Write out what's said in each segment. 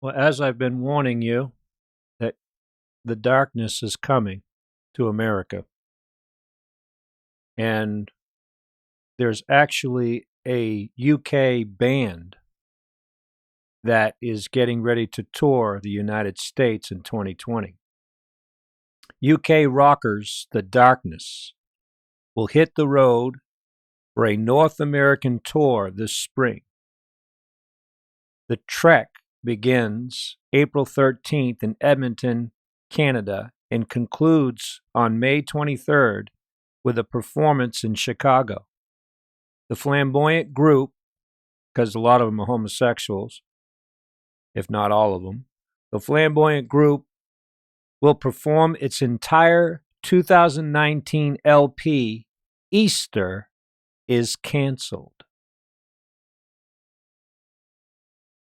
Well, as I've been warning you, that the darkness is coming to America. And there's actually a UK band that is getting ready to tour the United States in 2020. UK rockers, The Darkness, will hit the road for a North American tour this spring. The trek begins April 13th in Edmonton, Canada, and concludes on May 23rd with a performance in Chicago. The Flamboyant group, because a lot of them are homosexuals, if not all of them, the Flamboyant group will perform its entire 2019 LP, Easter is Canceled.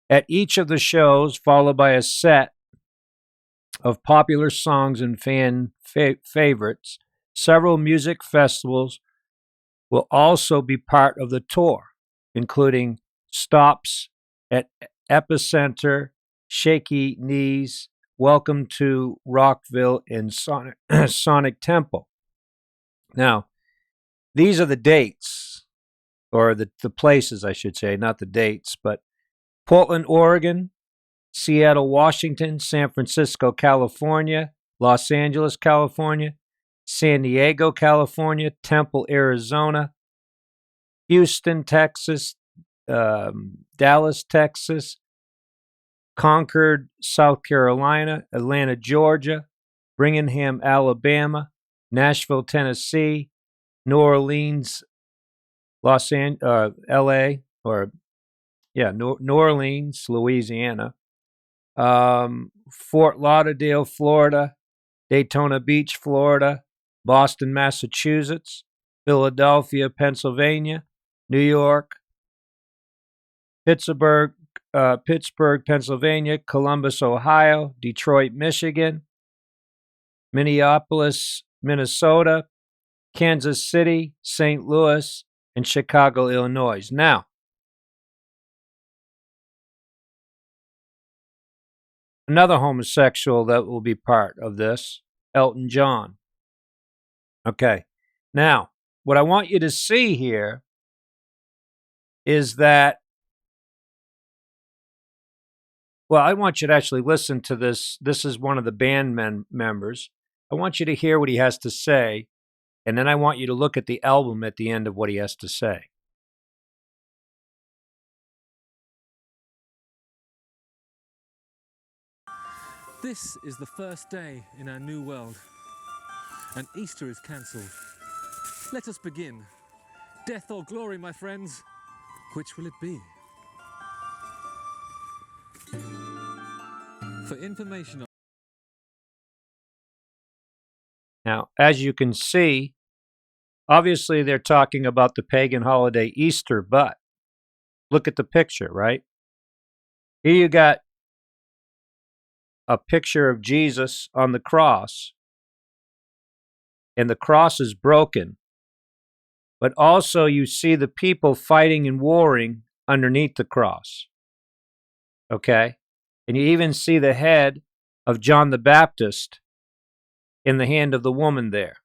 At each of the shows, followed by a set of popular songs and fan favorites, several music festivals will also be part of the tour, including stops at Epicenter, Shaky Knees, Welcome to Rockville, and Sonic Temple. Now, these are the dates, or the places, I should say, not the dates, but Portland, Oregon, Seattle, Washington, San Francisco, California, Los Angeles, California, San Diego, California, Temple, Arizona, Houston, Texas, Dallas, Texas, Concord, South Carolina, Atlanta, Georgia, Birmingham, Alabama, Nashville, Tennessee, New Orleans, L.A., New Orleans, Louisiana, Fort Lauderdale, Florida, Daytona Beach, Florida, Boston, Massachusetts, Philadelphia, Pennsylvania, New York, Pittsburgh, Pennsylvania, Columbus, Ohio, Detroit, Michigan, Minneapolis, Minnesota, Kansas City, St. Louis, and Chicago, Illinois. Now, another homosexual that will be part of this, Elton John. Okay. Now, what I want you to see here is that, well, I want you to actually listen to this. This is one of the band members. I want you to hear what he has to say, and then I want you to look at the album at the end of what he has to say. This is the first day in our new world, and Easter is cancelled. Let us begin. Death or glory, my friends, which will it be? For information on... Now, as you can see, obviously they're talking about the pagan holiday Easter, but look at the picture, right? Here you got a picture of Jesus on the cross, and the cross is broken. But also you see the people fighting and warring underneath the cross. Okay? And you even see the head of John the Baptist in the hand of the woman there.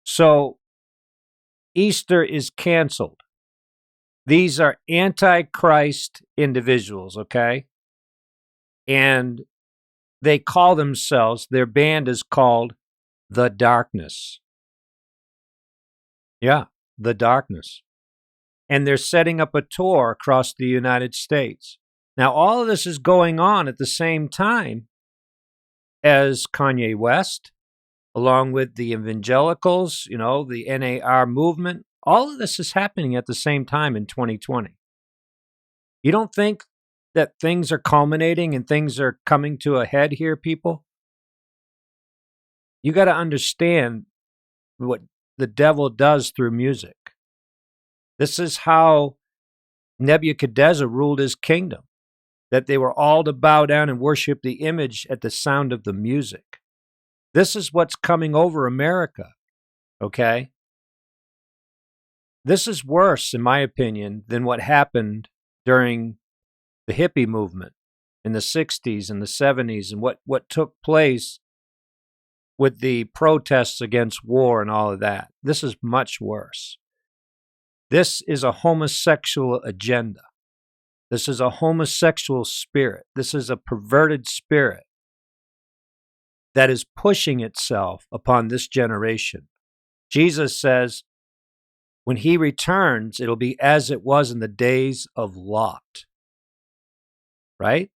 So Easter is canceled. These are antichrist individuals, okay? And they call themselves, their band is called The Darkness. Yeah, The Darkness. And they're setting up a tour across the United States. Now, all of this is going on at the same time as Kanye West, along with the evangelicals, the NAR movement. All of this is happening at the same time in 2020. You don't think that things are culminating and things are coming to a head here, people? You got to understand what the devil does through music. This is how Nebuchadnezzar ruled his kingdom, that they were all to bow down and worship the image at the sound of the music. This is what's coming over America, okay? This is worse, in my opinion, than what happened during the hippie movement. in the 60s and the 70s and what took place with the protests against war and all of that. This is much worse. This is a homosexual agenda. This is a homosexual spirit. This is a perverted spirit that is pushing itself upon this generation. Jesus says, when he returns, it'll be as it was in the days of Lot. Right?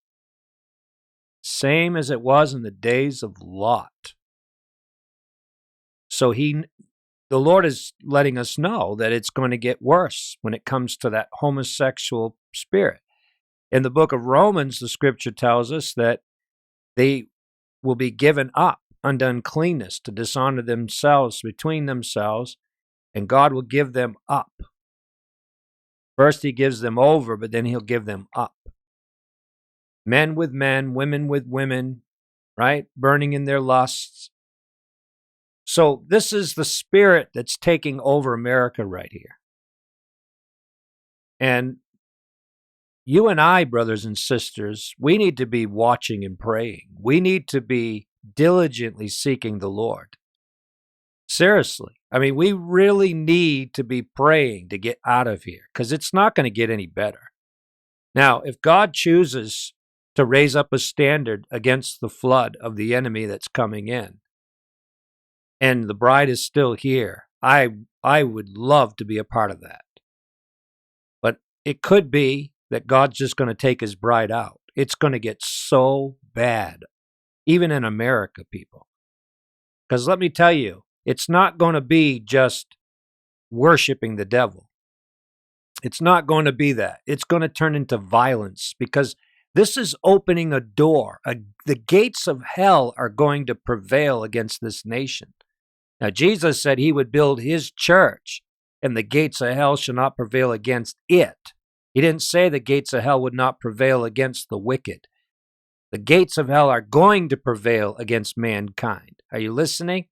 Same as it was in the days of Lot. So the Lord is letting us know that it's going to get worse when it comes to that homosexual spirit. In the book of Romans, the scripture tells us that they will be given up unto uncleanness to dishonor themselves between themselves, and God will give them up. First he gives them over, but then he'll give them up. Men with men, women with women, right? Burning in their lusts. So this is the spirit that's taking over America right here. And you and I, brothers and sisters, we need to be watching and praying. We need to be diligently seeking the Lord. Seriously. I mean, we really need to be praying to get out of here because it's not going to get any better. Now, if God chooses to raise up a standard against the flood of the enemy that's coming in, and the bride is still here, I would love to be a part of that. But it could be that God's just going to take his bride out. It's going to get so bad, even in America, people. Because let me tell you, it's not going to be just worshiping the devil. It's not going to be that. It's going to turn into violence because this is opening a door. The gates of hell are going to prevail against this nation. Now, Jesus said he would build his church, and the gates of hell shall not prevail against it. He didn't say the gates of hell would not prevail against the wicked. The gates of hell are going to prevail against mankind. Are you listening?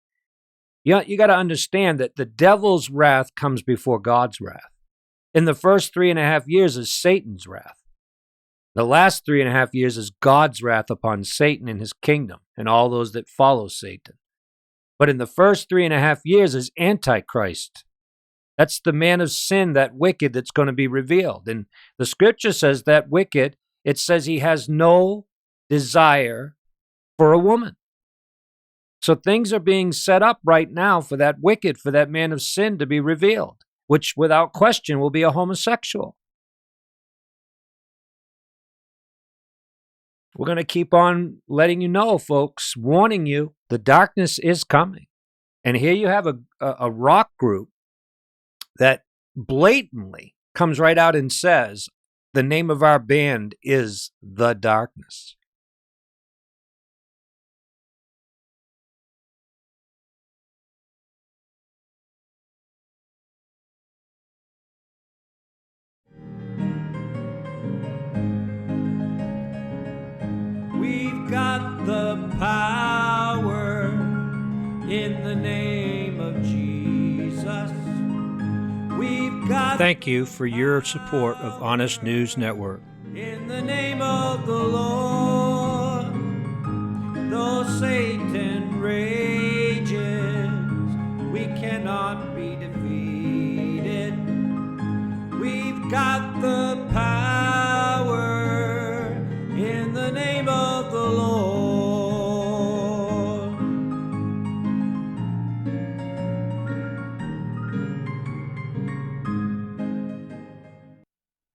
You got to understand that the devil's wrath comes before God's wrath. In the first 3.5 years is Satan's wrath. The last 3.5 years is God's wrath upon Satan and his kingdom and all those that follow Satan. But in the first 3.5 years is Antichrist. That's the man of sin, that wicked that's going to be revealed. And the scripture says that wicked, it says he has no desire for a woman. So things are being set up right now for that wicked, for that man of sin to be revealed, which without question will be a homosexual. We're going to keep on letting you know, folks, warning you, the darkness is coming. And here you have a rock group that blatantly comes right out and says, the name of our band is The Darkness. We've got the power in the name of Jesus. We've got Thank you for your support of Honest News Network. in the name of the Lord. Though Satan rages, we cannot be defeated. We've got the power